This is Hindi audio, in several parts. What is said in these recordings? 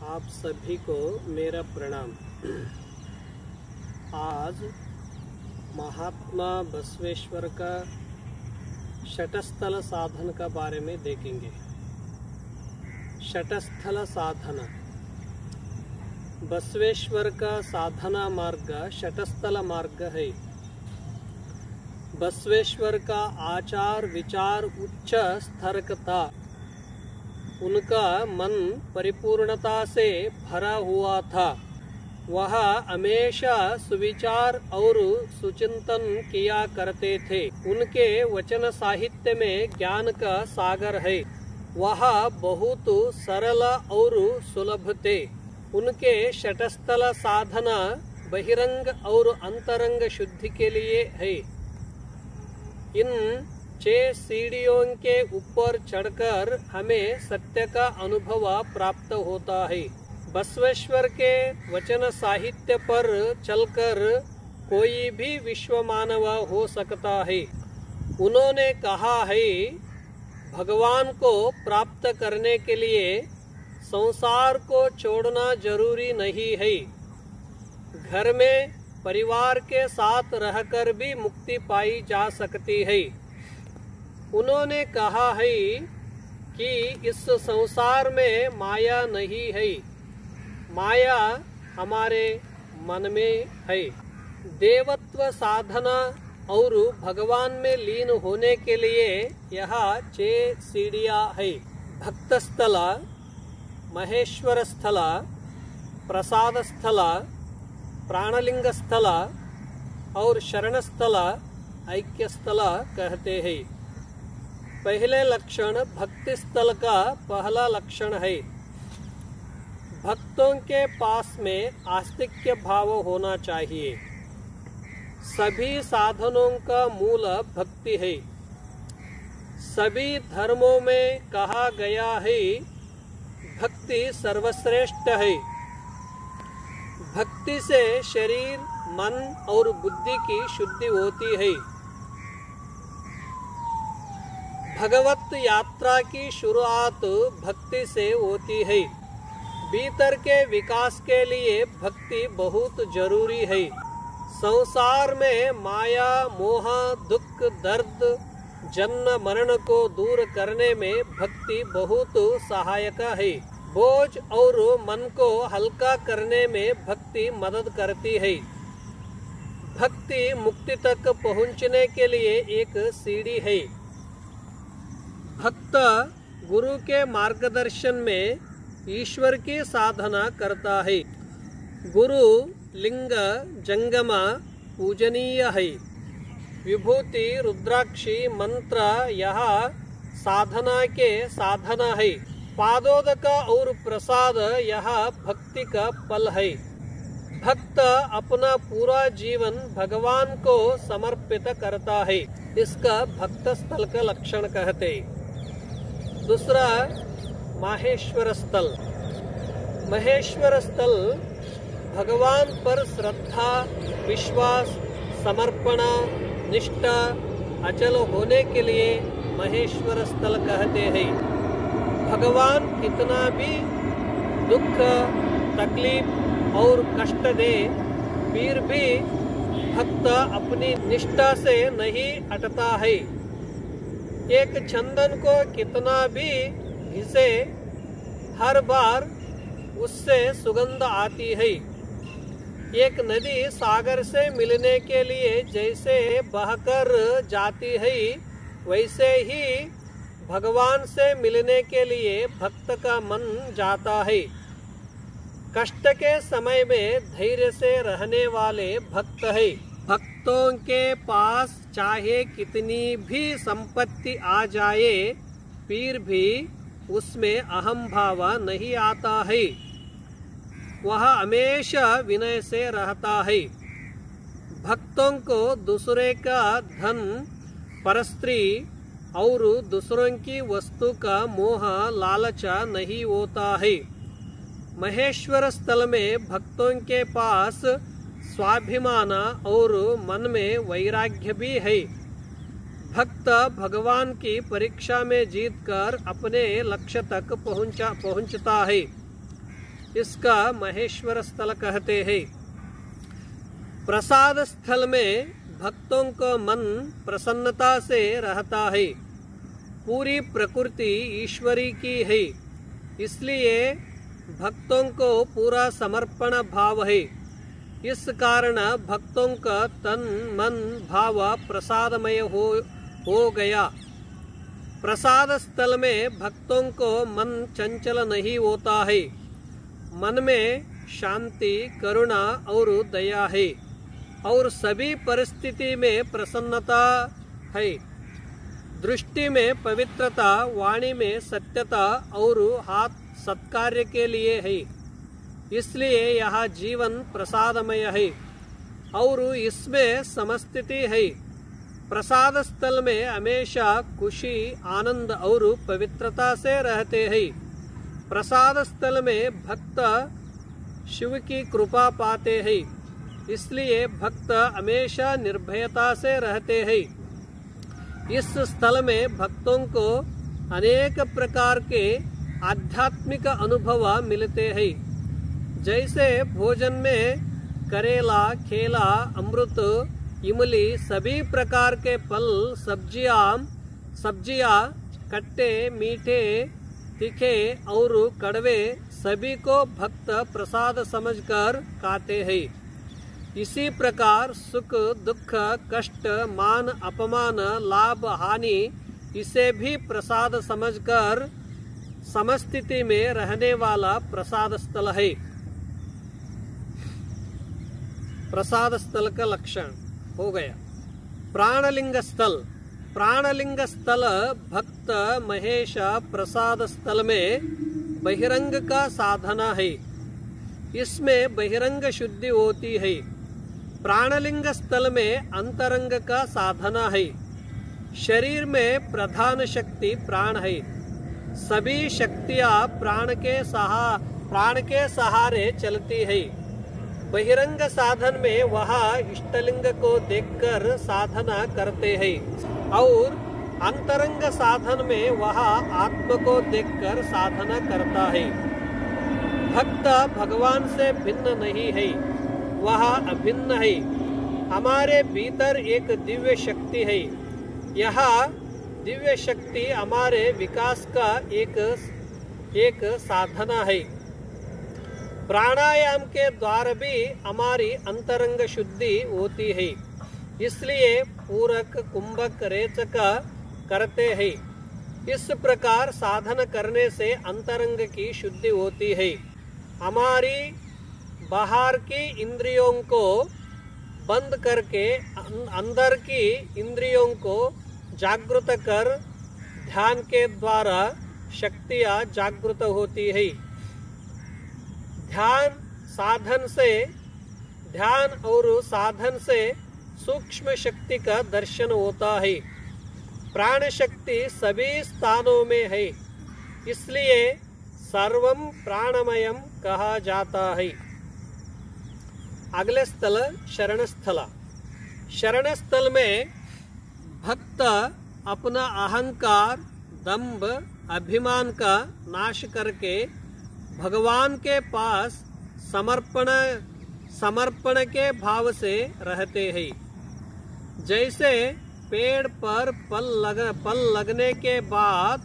आप सभी को मेरा प्रणाम। आज महात्मा बसवेश्वर का शटस्थल साधन का बारे में देखेंगे। शटस्थल साधना, बसवेश्वर का साधना मार्ग शटस्थल मार्ग है। बसवेश्वर का आचार विचार उच्च स्तर का था। उनका मन परिपूर्णता से भरा हुआ था। वह हमेशा सुविचार और सुचिंतन किया करते थे। उनके वचन साहित्य में ज्ञान का सागर है। वह बहुत सरल और सुलभ थे। उनके शटस्थल साधना बहिरंग और अंतरंग शुद्धि के लिए है। इन 6 सीढ़ियों के ऊपर चढ़कर हमें सत्य का अनुभव प्राप्त होता है। बसवेश्वर के वचन साहित्य पर चलकर कोई भी विश्व मानव हो सकता है। उन्होंने कहा है, भगवान को प्राप्त करने के लिए संसार को छोड़ना जरूरी नहीं है। घर में परिवार के साथ रहकर भी मुक्ति पाई जा सकती है। उन्होंने कहा है कि इस संसार में माया नहीं है, माया हमारे मन में है। देवत्व साधना और भगवान में लीन होने के लिए यह 6 सीढ़ियां है। भक्त स्थल, महेश्वर स्थल, प्रसाद स्थल, प्राणलिंग स्थल और शरण स्थल, ऐक्य स्थल कहते हैं। पहले लक्षण भक्ति स्थल का पहला लक्षण है। भक्तों के पास में आस्तिक्य भाव होना चाहिए। सभी साधनों का मूल भक्ति है। सभी धर्मों में कहा गया है, भक्ति सर्वश्रेष्ठ है। भक्ति से शरीर, मन और बुद्धि की शुद्धि होती है। भगवत यात्रा की शुरुआत भक्ति से होती है। भीतर के विकास के लिए भक्ति बहुत जरूरी है। संसार में माया, मोह, दुख, दर्द, जन्म मरण को दूर करने में भक्ति बहुत सहायक है। बोझ और मन को हल्का करने में भक्ति मदद करती है। भक्ति मुक्ति तक पहुंचने के लिए एक सीढ़ी है। भक्त गुरु के मार्गदर्शन में ईश्वर की साधना करता है। गुरु लिंग जंगम पूजनीय है। विभूति, रुद्राक्षी, मंत्र यह साधना के साधना है। पादोदक और प्रसाद यह भक्ति का फल है। भक्त अपना पूरा जीवन भगवान को समर्पित करता है। इसका भक्त स्थल का लक्षण कहते। दूसरा, माहेश्वर स्थल। महेश्वर स्थल भगवान पर श्रद्धा, विश्वास, समर्पण, निष्ठा अचल होने के लिए महेश्वर स्थल कहते हैं। भगवान कितना भी दुख, तकलीफ और कष्ट दे, फिर भी भक्त अपनी निष्ठा से नहीं हटता है। एक चंदन को कितना भी घिसे, हर बार उससे सुगंध आती है। एक नदी सागर से मिलने के लिए जैसे बहकर जाती है, वैसे ही भगवान से मिलने के लिए भक्त का मन जाता है। कष्ट के समय में धैर्य से रहने वाले भक्त है। भक्तों के पास चाहे कितनी भी संपत्ति आ जाए, फिर भी उसमें अहम भाव नहीं आता है। वह हमेशा विनय से रहता है। भक्तों को दूसरे का धन, परस्त्री और दूसरों की वस्तु का मोह, लालच नहीं होता है। महेश्वर स्थल में भक्तों के पास स्वाभिमान और मन में वैराग्य भी है। भक्त भगवान की परीक्षा में जीतकर अपने लक्ष्य तक पहुंचता है। इसका महेश्वर स्थल कहते हैं। प्रसाद स्थल में भक्तों का मन प्रसन्नता से रहता है। पूरी प्रकृति ईश्वरी की है, इसलिए भक्तों को पूरा समर्पण भाव है। इस कारण भक्तों का तन मन भाव प्रसादमय हो गया। प्रसाद स्थल में भक्तों को मन चंचल नहीं होता है। मन में शांति, करुणा और दया है और सभी परिस्थिति में प्रसन्नता है। दृष्टि में पवित्रता, वाणी में सत्यता और हाथ सत्कार्य के लिए है। इसलिए यह जीवन प्रसादमय है और इसमें समस्थिति है। प्रसाद स्थल में हमेशा खुशी, आनंद और पवित्रता से रहते हैं। प्रसाद स्थल में भक्त शिव की कृपा पाते हैं, इसलिए भक्त हमेशा निर्भयता से रहते हैं। इस स्थल में भक्तों को अनेक प्रकार के आध्यात्मिक अनुभव मिलते हैं। जैसे भोजन में करेला, केला, अमृत, इमली, सभी प्रकार के फल, सब्जियां, खट्टे, मीठे, तीखे और कड़वे सभी को भक्त प्रसाद समझकर खाते हैं। इसी प्रकार सुख, दुख, कष्ट, मान, अपमान, लाभ, हानि इसे भी प्रसाद समझकर समस्थिति में रहने वाला प्रसाद स्थल है। प्रसाद स्थल का लक्षण हो गया। प्राणलिंग स्थल। प्राणलिंग स्थल भक्त महेश प्रसाद स्थल में बहिरंग का साधना है। इसमें बहिरंग शुद्धि होती है। प्राणलिंग स्थल में अंतरंग का साधना है। शरीर में प्रधान शक्ति प्राण है। सभी शक्तियां प्राण के सहारे चलती है। बहिरंग साधन में वह इष्टलिंग को देखकर साधना करते हैं और अंतरंग साधन में वह आत्मा को देखकर साधना करता है। भक्त भगवान से भिन्न नहीं है, वह अभिन्न है। हमारे भीतर एक दिव्य शक्ति है। यह दिव्य शक्ति हमारे विकास का एक साधना है। प्राणायाम के द्वारा भी हमारी अंतरंग शुद्धि होती है। इसलिए पूरक, कुंभक, रेचक करते हैं। इस प्रकार साधन करने से अंतरंग की शुद्धि होती है। हमारी बाहर की इंद्रियों को बंद करके अंदर की इंद्रियों को जागृत कर ध्यान के द्वारा शक्तियां जागृत होती है। ध्यान और साधन से सूक्ष्म शक्ति का दर्शन होता है। प्राण शक्ति सभी स्थानों में है, इसलिए सर्वम प्राणमयम कहा जाता है। अगले स्थल शरण स्थल। शरण स्थल में भक्त अपना अहंकार, दंभ, अभिमान का नाश करके भगवान के पास समर्पण के भाव से रहते हैं। जैसे पेड़ पर फल लगने के बाद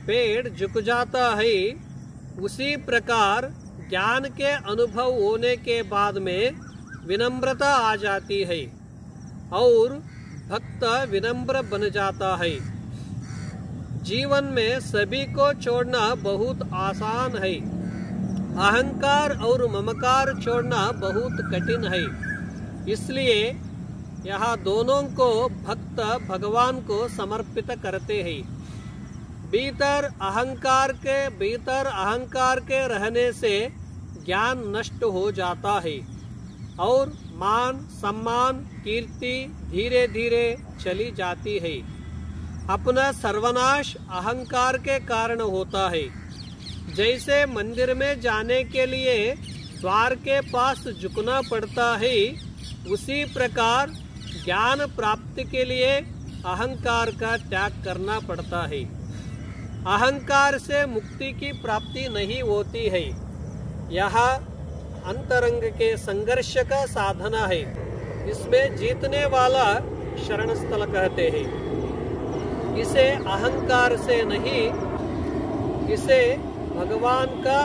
पेड़ झुक जाता है, उसी प्रकार ज्ञान के अनुभव होने के बाद में विनम्रता आ जाती है और भक्त विनम्र बन जाता है। जीवन में सभी को छोड़ना बहुत आसान है। अहंकार और ममकार छोड़ना बहुत कठिन है। इसलिए यह दोनों को भक्त भगवान को समर्पित करते हैं। भीतर अहंकार के रहने से ज्ञान नष्ट हो जाता है और मान, सम्मान, कीर्ति धीरे धीरे चली जाती है। अपना सर्वनाश अहंकार के कारण होता है। जैसे मंदिर में जाने के लिए द्वार के पास झुकना पड़ता है, उसी प्रकार ज्ञान प्राप्ति के लिए अहंकार का त्याग करना पड़ता है। अहंकार से मुक्ति की प्राप्ति नहीं होती है। यह अंतरंग के संघर्ष का साधना है। इसमें जीतने वाला शरण स्थल कहते हैं। इसे अहंकार से नहीं, इसे भगवान का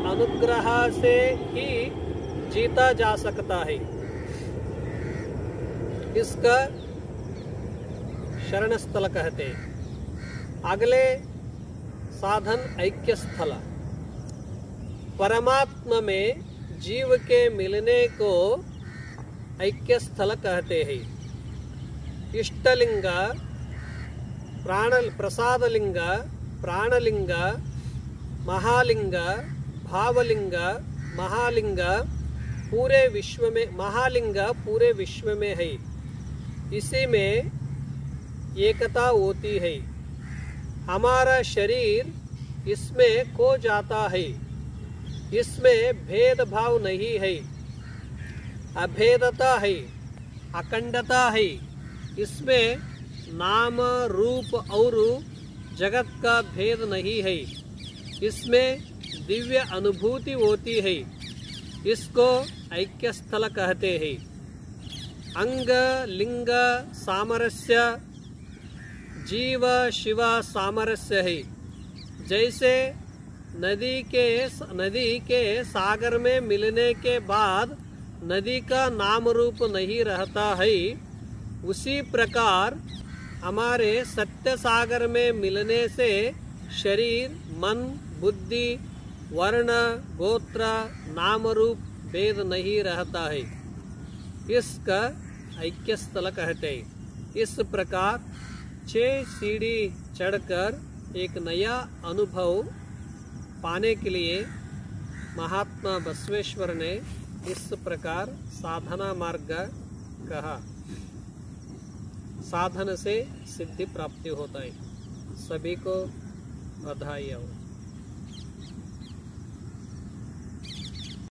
अनुग्रह से ही जीता जा सकता है। इसका शरण स्थल कहते हैं। अगले साधन ऐक्य स्थल। परमात्मा में जीव के मिलने को ऐक्य स्थल कहते हैं। इष्टलिंग, प्रसादलिंग, प्राणलिंग, महालिंग, भावलिंग, महालिंग पूरे विश्व में, महालिंग पूरे विश्व में है। इसी में एकता होती है। हमारा शरीर इसमें खो जाता है। इसमें भेदभाव नहीं है, अभेदता है, अखंडता है। इसमें नाम रूप और जगत का भेद नहीं है। इसमें दिव्य अनुभूति होती है। इसको ऐक्य स्थल कहते हैं। अंग लिंग सामरस्य, जीव शिव सामरस्य है। जैसे नदी के सागर में मिलने के बाद नदी का नाम रूप नहीं रहता है, उसी प्रकार हमारे सत्य सागर में मिलने से शरीर, मन, बुद्धि, वर्ण, गोत्र, नाम रूप भेद नहीं रहता है। इसका ऐक्य स्थल कहते हैं। इस प्रकार 6 सीढ़ी चढ़कर एक नया अनुभव पाने के लिए महात्मा बसवेश्वर ने इस प्रकार साधना मार्ग कहा। साधन से सिद्धि प्राप्ति होता है। सभी को बधाई हो।